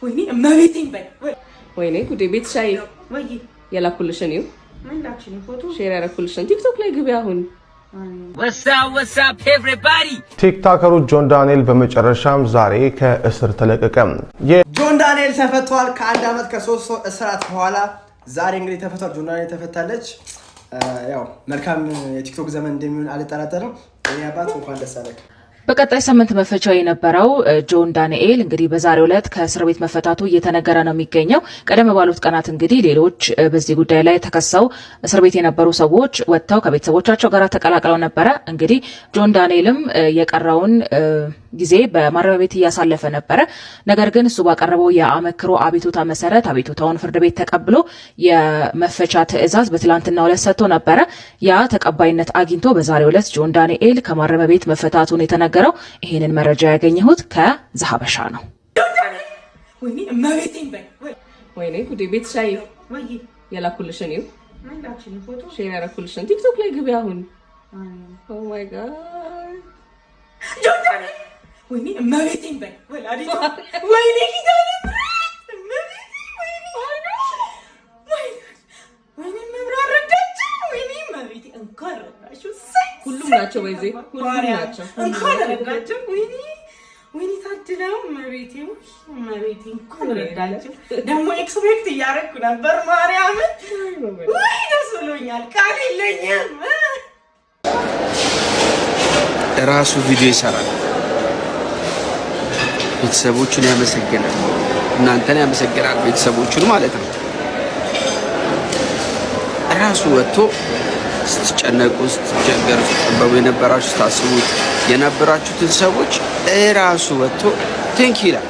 ወይኔ እመቤቴን በይ ወይኔ ጉዴ ቤት ሻይ ወይ የላኩልሽን ይው ምን ላክሽኝ ፎቶ ሼር ያረኩልሽን ቲክቶክ ላይ ግቢ አሁን What's up everybody ቲክቶከሩ ጆን ዳንኤል በመጨረሻም ዛሬ ከእስር ተለቀቀ። ጆን ዳንኤል ተፈቷል ከአንድ አመት ከ3 እስራት በኋላ ዛሬ እንግዲህ ተፈቷል። ጆን ዳንኤል ተፈታለች። ያው መልካም የቲክቶክ ዘመን እንደሚሆን አልጠራጠርም። እኔ አባት እንኳን ደስ አለህ። በቀጣይ ሳምንት መፈቻው የነበረው ጆን ዳንኤል እንግዲህ በዛሬው ዕለት ከእስር ቤት መፈታቱ እየተነገረ ነው የሚገኘው። ቀደም ባሉት ቀናት እንግዲህ ሌሎች በዚህ ጉዳይ ላይ ተከሰው እስር ቤት የነበሩ ሰዎች ወጥተው ከቤተሰቦቻቸው ጋር ተቀላቅለው ነበረ። እንግዲህ ጆን ዳንኤልም የቀረውን ጊዜ በማረሚያ ቤት እያሳለፈ ነበረ። ነገር ግን እሱ ባቀረበው የአመክሮ አቤቱታ መሰረት አቤቱታውን ፍርድ ቤት ተቀብሎ የመፈቻ ትዕዛዝ በትላንትናው ዕለት ሰጥቶ ነበረ። ያ ተቀባይነት አግኝቶ በዛሬው ዕለት ጆን ዳንኤል ከማረሚያ ቤት መፈታቱን የተነገረው። ይሄንን መረጃ ያገኘሁት ከዛሀበሻ ነው። ወይኔ እመቤቴን በይ ወይኔ ጉዴ ቤት ሻይ ወይ የላኩልሽን ይው ምን ላክሽኝ ፎቶ ሼር ያረኩልሽን ቲክቶክ ላይ ግቢ አሁን ኦ ማይ ጋድ ጆን ወይኔ እመቤቴን በይ ወላዲቷ ወይኔ ኪዳነ ምሕረት እመቤቴ ወይኔ መብራር ረዳች ወይኔ እመቤቴ እንኳን ረዳችሁ ሁሉም ናቸው በዚህ ሁሉም ናቸው እንኳን ረዳችሁ ወይኔ ታድለው እመቤቴ እንኳን ረዳችሁ። ደግሞ ኤክስፔክት እያደረኩ ነበር ማርያምን ወይ ደስ ብሎኛል ቃል የለኝም። ራሱ ቪዲዮ ይሰራል፣ ቤተሰቦቹን ያመሰግናል፣ እናንተን ያመሰግናል፣ ቤተሰቦቹን ማለት ነው። ራሱ ወጥቶ ስትጨነቁ ስትቸገሩ ስትጠበቡ የነበራችሁ ስታስቡ የነበራችሁትን ሰዎች ራሱ ወጥቶ ቴንክ ይላል።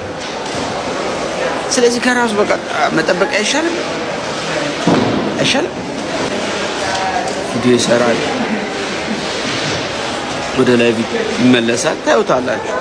ስለዚህ ከራሱ በቃ መጠበቅ አይሻልም? ቪዲዮ ይሰራል፣ ወደ ላይ ይመለሳል፣ ታዩታላችሁ።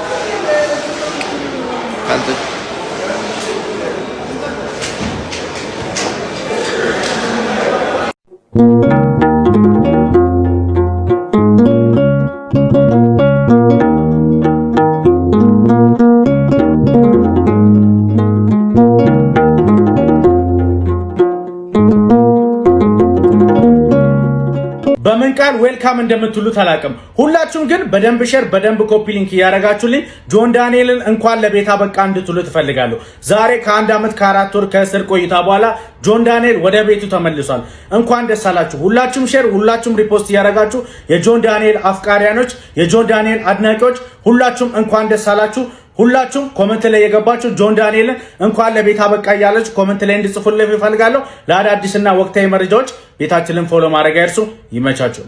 በምን ቃል ዌልካም እንደምትሉት አላውቅም። ሁላችሁም ግን በደንብ ሼር በደንብ ኮፒ ሊንክ ያረጋችሁልኝ ጆን ዳንኤልን እንኳን ለቤት አበቃ እንድትሉ ትፈልጋለሁ። ዛሬ ከአንድ አመት ከ4 ወር ከእስር ቆይታ በኋላ ጆን ዳንኤል ወደ ቤቱ ተመልሷል። እንኳን ደስ አላችሁ። ሁላችሁም ሼር ሁላችሁም ሪፖስት ያረጋችሁ የጆን ዳንኤል አፍቃሪያኖች የጆን ዳንኤል አድናቂዎች ሁላችሁም እንኳን ደስ አላችሁ። ሁላችሁም ኮሜንት ላይ የገባችሁ ጆን ዳንኤልን እንኳን ለቤት አበቃ እያላችሁ ኮሜንት ላይ እንድጽፉልኝ እፈልጋለሁ። ለአዳዲስና ወቅታዊ መረጃዎች ቤታችንን ፎሎ ማድረግ አይርሱ። ይመቻችሁ።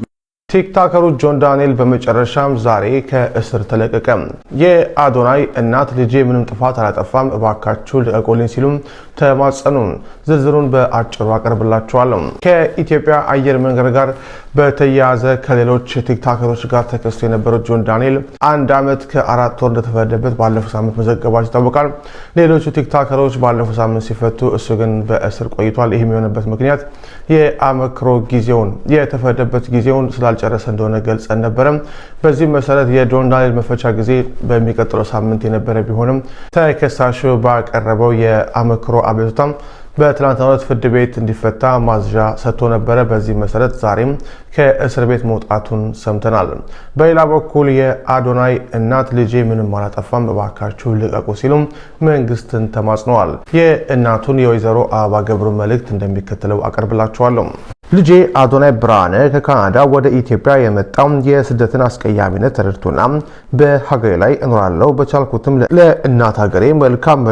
ቲክቶከሩ ጆን ዳንኤል በመጨረሻም ዛሬ ከእስር ተለቀቀ። የአዶናይ እናት ልጄ ምንም ጥፋት አላጠፋም እባካችሁ ልቀቁልኝ ሲሉም ተማጸኑ። ዝርዝሩን በአጭሩ አቀርብላችኋለሁ። ከኢትዮጵያ አየር መንገድ ጋር በተያያዘ ከሌሎች ቲክቶከሮች ጋር ተከስቶ የነበረው ጆን ዳንኤል 1 አመት ከ4 ወር እንደተፈረደበት ባለፈው ሳምንት መዘገባቸው ይታወቃል። ሌሎቹ ቲክቶከሮች ባለፈው ሳምንት ሲፈቱ እሱ ግን በእስር ቆይቷል። ይህም የሆነበት ምክንያት የአመክሮ ጊዜውን የተፈረደበት ጊዜውን ስላልጨረሰ እንደሆነ ገልጸን ነበረ። በዚህ መሰረት የጆን ዳንኤል መፈቻ ጊዜ በሚቀጥለው ሳምንት የነበረ ቢሆንም ተከሳሹ ባቀረበው የአመክሮ አቤቱታ በትላንትናው ዕለት ፍርድ ቤት እንዲፈታ ማዘዣ ሰጥቶ ነበረ። በዚህ መሰረት ዛሬም ከእስር ቤት መውጣቱን ሰምተናል። በሌላ በኩል የአዶናይ እናት ልጄ ምንም አላጠፋም እባካችሁ ልቀቁ ሲሉም መንግስትን ተማጽነዋል። የእናቱን የወይዘሮ አበባ ገብሩ መልእክት እንደሚከተለው አቀርብላችኋለሁ። ልጄ አዶናይ ብርሃነ ከካናዳ ወደ ኢትዮጵያ የመጣው የስደትን አስቀያሚነት ተረድቶና በሀገሬ ላይ እኖራለሁ በቻልኩትም ለእናት ሀገሬ መልካም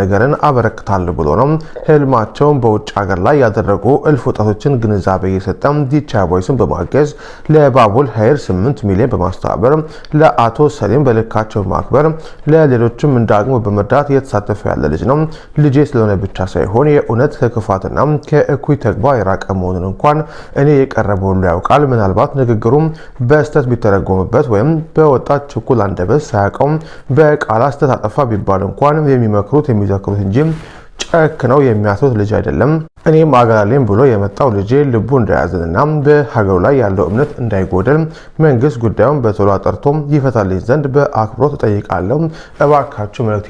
ነገርን አበረክታለሁ ብሎ ነው። ህልማቸውን በውጭ ሀገር ላይ ያደረጉ እልፍ ወጣቶችን ግንዛቤ የሰጠ ዲቻ ቮይስን በማገዝ ለባቡል ሀይር 8 ሚሊዮን በማስተባበር ለአቶ ሰሊም በልካቸው ማክበር ለሌሎችም እንዳቅሙ በመርዳት እየተሳተፈ ያለ ልጅ ነው። ልጄ ስለሆነ ብቻ ሳይሆን የእውነት ከክፋትና ከእኩይ ተግባር የራቀ መሆኑን እንኳን እኔ የቀረበው ሁሉ ያውቃል። ምናልባት ንግግሩም በስተት ቢተረጎምበት ወይም በወጣት ችኩል አንደበት ሳያውቀው በቃላት ስተት አጠፋ ቢባል እንኳን የሚመክሩት የሚዘክሩት እንጂ ጨክነው የሚያስሩት ልጅ አይደለም። እኔም አገራለኝ ብሎ የመጣው ልጄ ልቡ እንዳያዝንና በሀገሩ ላይ ያለው እምነት እንዳይጎደል መንግስት ጉዳዩን በቶሎ አጣርቶ ይፈታልኝ ዘንድ በአክብሮት እጠይቃለሁ። እባካችሁ መልእክት